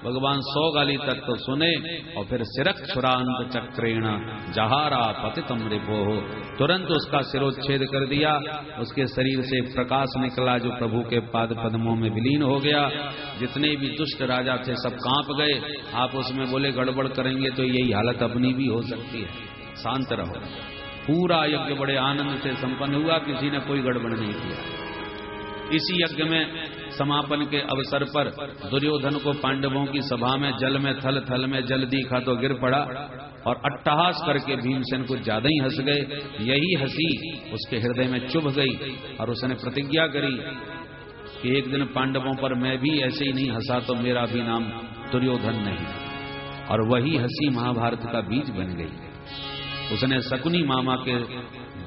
भगवान 100 गाली तक तो सुने और फिर सिरक्षुरांत चक्रेण जहारा पतितम रिपो, तुरंत उसका सिरोच्छेद कर दिया। उसके शरीर से प्रकाश निकला जो प्रभु के पाद पद्मों में विलीन हो गया। जितने भी दुष्ट राजा थे सब कांप गए। आप उसमें बोले गड़बड़ करेंगे तो यही हालत अपनी भी हो सकती है, शांत रहो। पूरा यज्ञ बड़े आनंद से संपन्न हुआ, किसी ने कोई गड़बड़ नहीं किया। इसी यज्ञ में समापन के अवसर पर दुर्योधन को पांडवों की सभा में जल में थल थल में जल दिखा तो गिर पड़ा और अट्टहास करके भीमसेन कुछ ज्यादा ही हंस गए। यही हंसी उसके हृदय में चुभ गई और उसने प्रतिज्ञा करी कि एक दिन पांडवों पर मैं भी ऐसे ही नहीं हंसा तो मेरा भी नाम दुर्योधन नहीं। और वही हंसी महाभारत का बीज बन गई। उसने शकुनी मामा के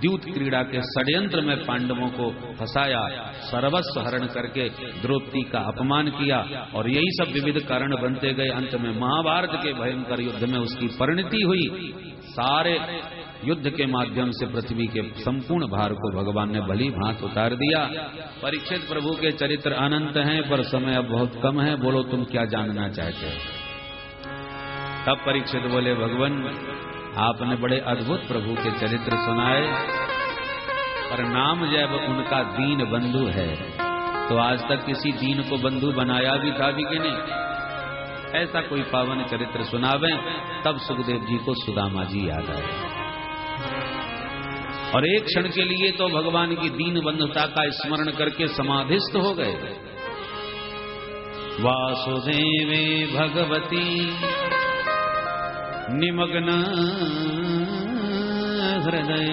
द्यूत क्रीड़ा के षड्यंत्र में पांडवों को फंसाया, सर्वस्व हरण करके द्रौपदी का अपमान किया और यही सब विविध कारण बनते गए। अंत में महाभारत के भयंकर युद्ध में उसकी परिणति हुई। सारे युद्ध के माध्यम से पृथ्वी के संपूर्ण भार को भगवान ने भली भांत उतार दिया। परीक्षित प्रभु के चरित्र अनंत हैं पर समय अब बहुत कम है, बोलो तुम क्या जानना चाहते हो। तब परीक्षित बोले भगवान आपने बड़े अद्भुत प्रभु के चरित्र सुनाए पर नाम जब उनका दीन बंधु है तो आज तक किसी दीन को बंधु बनाया भी था भी कि नहीं। ऐसा कोई पावन चरित्र सुनावे। तब सुखदेव जी को सुदामा जी याद आए और एक क्षण के लिए तो भगवान की दीन बंधुता का स्मरण करके समाधिस्थ हो गए। वासुदेवे भगवती निमग्न हृदय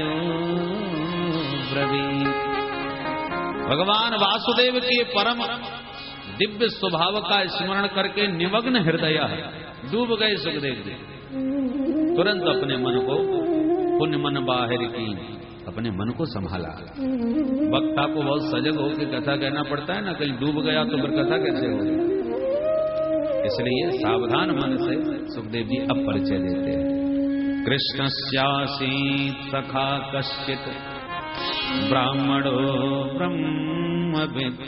ब्रवीत। भगवान वासुदेव के परम दिव्य स्वभाव का स्मरण करके निमग्न हृदय डूब गए सुखदेव जी। तुरंत अपने मन को पुण्य मन बाहर की, अपने मन को संभाला। वक्ता को बहुत सजग होकर कथा कहना पड़ता है ना, कहीं डूब गया तो फिर कथा कैसे होगी। इसलिए सावधान मन से सुखदेव जी अब परिचय देते हैं। कृष्णस्यासीत् सखा कश्चित् ब्राह्मणो ब्रह्मवित्तमः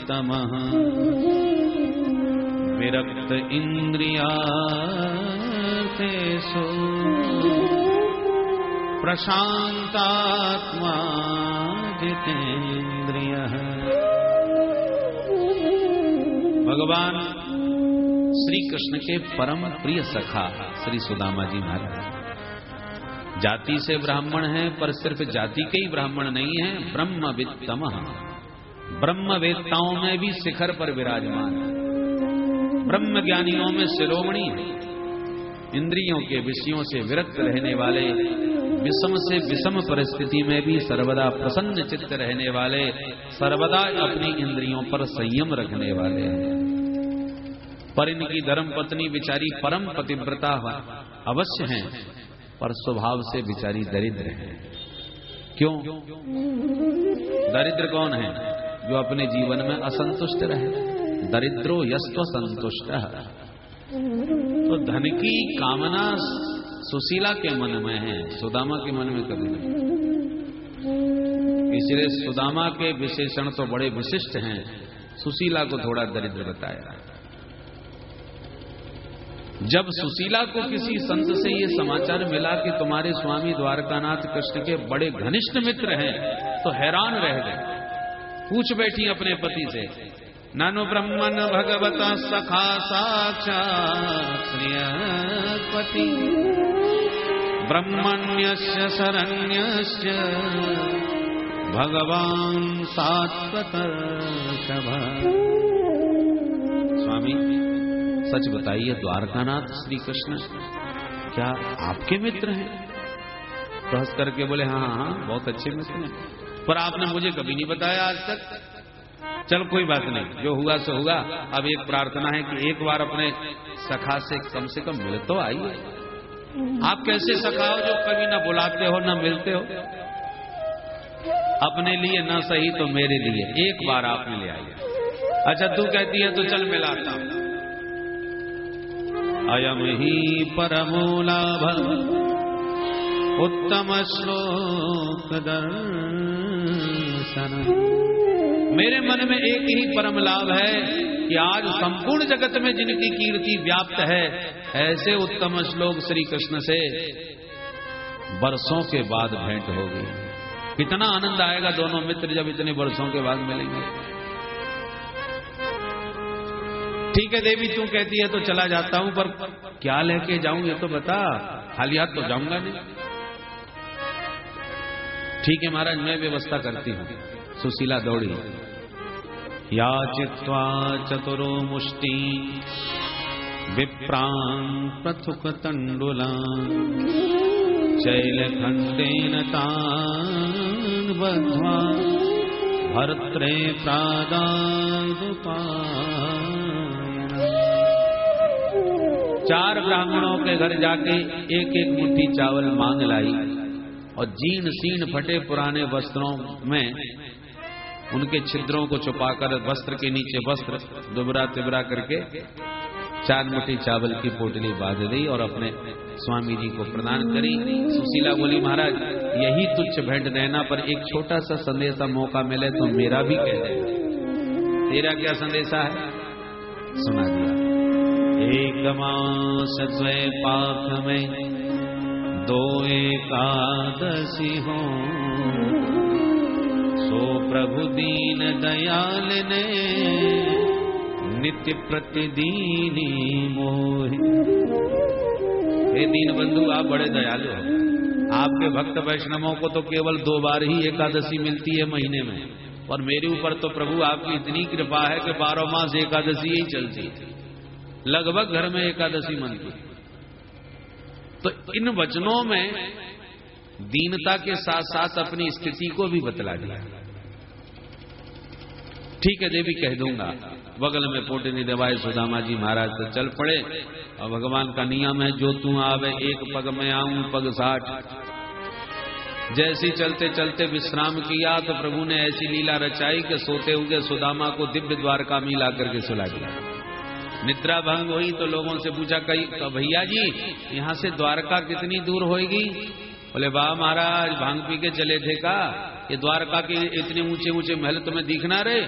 विरक्त इंद्रियार्थेषु प्रशांतात्मा जितेन्द्रियः। भगवान श्री कृष्ण के परम प्रिय सखा श्री सुदामा जी महाराज जाति से ब्राह्मण हैं, पर सिर्फ जाति के ही ब्राह्मण नहीं हैं, ब्रह्मवित्तमः, ब्रह्मवेत्ताओं में भी शिखर पर विराजमान है, ब्रह्म ज्ञानियों में शिरोमणि है, इंद्रियों के विषयों से विरक्त रहने वाले, विषम से विषम परिस्थिति में भी सर्वदा प्रसन्न चित्त रहने वाले, सर्वदा अपनी इंद्रियों पर संयम रखने वाले हैं। पर इनकी धर्म पत्नी बिचारी परम पतिव्रता अवश्य हैं, पर स्वभाव से बिचारी दरिद्र है। क्यों? दरिद्र कौन है? जो अपने जीवन में असंतुष्ट रहे। दरिद्रो यस्त्व संतुष्ट। तो धन की कामना सुशीला के मन में है, सुदामा के मन में कभी नहीं। इसलिए सुदामा के विशेषण तो बड़े विशिष्ट हैं, सुशीला को थोड़ा दरिद्र बताया। जब सुशीला को किसी संत से ये समाचार मिला कि तुम्हारे स्वामी द्वारकानाथ कृष्ण के बड़े घनिष्ठ मित्र हैं, तो हैरान रह गए। पूछ बैठी अपने पति से, ननु ब्रह्मन भगवता सखा साक्षात् श्रियपति ब्रह्मण्यस्य शरण्यस्य भगवान सात्वतर्षभ। स्वामी सच बताइए, द्वारकानाथ श्री कृष्ण क्या आपके मित्र हैं? तो हंस करके बोले, हाँ हाँ हाँ, बहुत अच्छे मित्र हैं, पर आपने मुझे कभी नहीं बताया आज तक। चल कोई बात नहीं, जो हुआ सो हुआ। अब एक प्रार्थना है कि एक बार अपने सखा से कम मिल तो आइए। आप कैसे सखा हो जो कभी ना बुलाते हो ना मिलते हो? अपने लिए ना सही तो मेरे लिए एक बार आप ले आइए। अच्छा तू कहती है तो चल मिलाता हूं। अयम ही परमो लाभ उत्तम श्लोक दर्शन। मेरे मन में एक ही परम लाभ है कि आज संपूर्ण जगत में जिनकी कीर्ति व्याप्त है, ऐसे उत्तम श्लोक श्री कृष्ण से वर्षों के बाद भेंट होगी। कितना आनंद आएगा दोनों मित्र जब इतने वर्षों के बाद मिलेंगे। ठीक है देवी, तू कहती है तो चला जाता हूं, पर क्या लेके जाऊं ये तो बता। खाली हाथ तो जाऊंगा नहीं। ठीक है महाराज, मैं व्यवस्था करती हूं। सुशीला दौड़ी। याचित्वा चतुरो मुष्टि विप्रान् पृथुक तंडुलान् शैलखंडेन तान् बद्ध्वा भर्त्रे प्रादादुपायन। 4 ब्राह्मणों के घर जाके एक एक मुट्ठी चावल मांग लाई और जीर्ण शीर्ण फटे पुराने वस्त्रों में उनके छिद्रों को छुपाकर वस्त्र के नीचे वस्त्र दुबरा तिबरा करके 4 मुट्ठी चावल की पोटली बांध दी और अपने स्वामी जी को प्रदान करी। सुशीला बोली, महाराज यही तुच्छ भेंट देना, पर एक छोटा सा संदेशा मौका मिले तो मेरा भी कह देना। तेरा क्या संदेशा है? सुना दिया। एक मास द्वय पाक में 2 एकादशी हो, सो प्रभु दीन दयाल ने नित्य प्रतिदीनी मोहि। हे दीन बंधु, आप बड़े दयालु हो। आपके भक्त वैष्णवों को तो केवल 2 बार ही एकादशी मिलती है महीने में, और मेरे ऊपर तो प्रभु आपकी इतनी कृपा है कि 12 मास एकादशी ही चलती है। लगभग घर में एकादशी मनती। तो इन वचनों में दीनता के साथ साथ अपनी स्थिति को भी बतला दिया। ठीक है देवी, कह दूंगा। बगल में पोटली दबाए सुदामा जी महाराज तो चल पड़े। और भगवान का नियम है, जो तू आवे एक पग में आऊं पग 60। जैसी चलते चलते विश्राम किया तो प्रभु ने ऐसी लीला रचाई कि सोते हुए सुदामा को दिव्य द्वारका में ला करके सुला दिया। निद्रा भंग हुई तो लोगों से पूछा, कहीं भैया जी यहाँ से द्वारका कितनी दूर होगी? बोले, वाह महाराज, भांग पी के चले थे का? ये द्वारका के इतने ऊंचे ऊंचे महल तुम्हें दिख ना रहे?